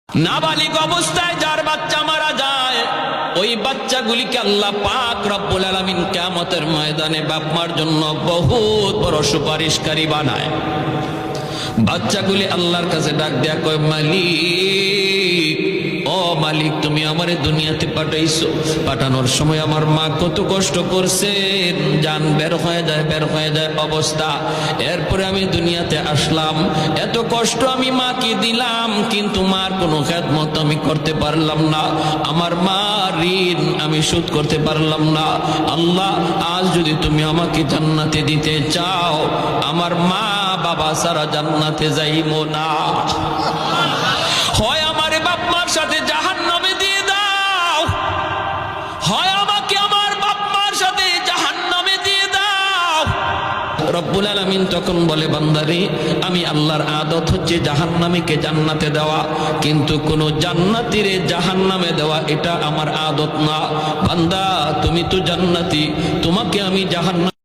নাবালিগ অবস্থায় যার বাচ্চা মারা যায়, ওই বাচ্চাগুলিকে আল্লাহ পাক রব্বুল আলামিন কিয়ামতের ময়দানে বাপ মার জন্য বহুত বড় সুপারিশকারী বানায়। বাচ্চাগুলি আল্লাহর কাছে ডাক দেয়া কয়, মালিক, ও মালিক, তুমি আমারে দুনিয়াতে পাঠাইছো, পাঠানোর সময় আমার মা কত কষ্ট করছেন, জান বের হয়ে যায় অবস্থা। এরপরে আমি দুনিয়াতে আসলাম, এত কষ্ট আমি মাকে দিলাম, কিন্তু মার কোনো খেদমত আমি করতে পারলাম না, আমার মা ঋণ আমি শোধ করতে পারলাম না। আল্লাহ, আজ যদি তুমি আমাকে জান্নাতে দিতে চাও, আমার মা বাবা সারা জান্নাতে যাইবো না, হয় আমার বাপ মার সাথে জাহান্নামে দিয়ে দাও, হয় আমাকে আমার বাপ মার সাথে জাহান্নামে দিয়ে দাও। রব্বুল আলামিন তখন বলে, বান্দারে, আমি আল্লাহর আদত হচ্ছে জাহান্নামীকে জান্নাতে দেওয়া, কিন্তু কোন জান্নাতীরে জাহান্নামে দেওয়া এটা আমার আদত না। বান্দা, তুমি তো জান্নাতি, তোমাকে আমি জাহান্নাম